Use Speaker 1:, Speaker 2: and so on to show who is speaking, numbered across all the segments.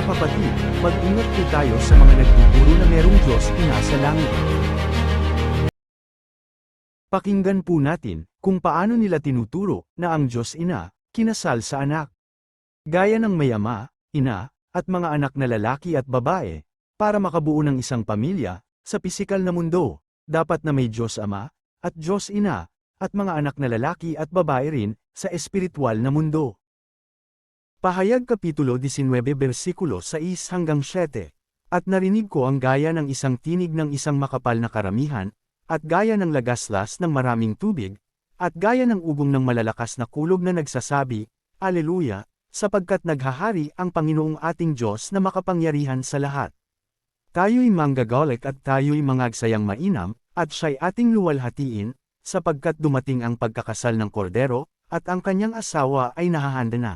Speaker 1: kapatid, mag-ingat po tayo sa mga nagtuturo na merong Diyos Ina sa langit. Pakinggan po natin kung paano nila tinuturo na ang Diyos Ina, kinasal sa anak. Gaya ng may ama, ina, at mga anak na lalaki at babae, para makabuo ng isang pamilya, sa pisikal na mundo, dapat na may Diyos Ama, at Diyos Ina, at mga anak na lalaki at babae rin, sa espiritual na mundo. Pahayag Kapitulo 19 versikulo 6 hanggang 7. At narinig ko ang gaya ng isang tinig ng isang makapal na karamihan, at gaya ng lagaslas ng maraming tubig, at gaya ng ugong ng malalakas na kulog na nagsasabi, Aleluya, sapagkat naghahari ang Panginoong ating Diyos na makapangyarihan sa lahat. Tayo'y manggagalit at tayo'y mangagsayang mainam, at siya'y ating luwalhatiin, sapagkat dumating ang pagkakasal ng kordero, at ang kanyang asawa ay nahahanda na.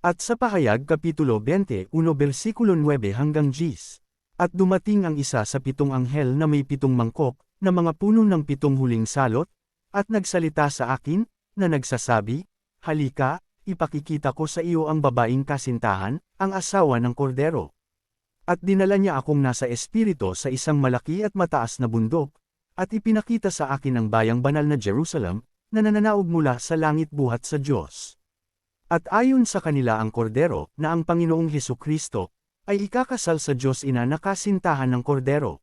Speaker 1: At sa Pahayag Kapitulo 21 versikulo 9 hanggang 10. At dumating ang isa sa 7 anghel na may 7 mangkok, na mga puno ng 7 huling salot, at nagsalita sa akin, na nagsasabi, Halika, ipakikita ko sa iyo ang babaeng kasintahan, ang asawa ng kordero. At dinala niya akong nasa espiritu sa isang malaki at mataas na bundok, at ipinakita sa akin ang bayang banal na Jerusalem, na nananaog mula sa langit buhat sa Diyos. At ayon sa kanila ang kordero, na ang Panginoong Hesukristo, ay ikakasal sa Diyos Ina na kasintahan ng kordero.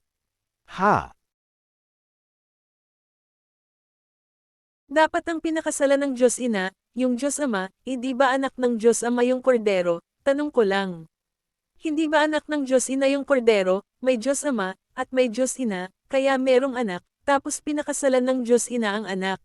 Speaker 2: Dapat ang pinakasalan ng Diyos Ina, yung Diyos Ama, hindi ba anak ng Diyos Ama yung kordero? Tanong ko lang. Hindi ba anak ng Diyos Ina yung kordero, may Diyos Ama, at may Diyos Ina, kaya merong anak, tapos pinakasalan ng Diyos Ina ang anak?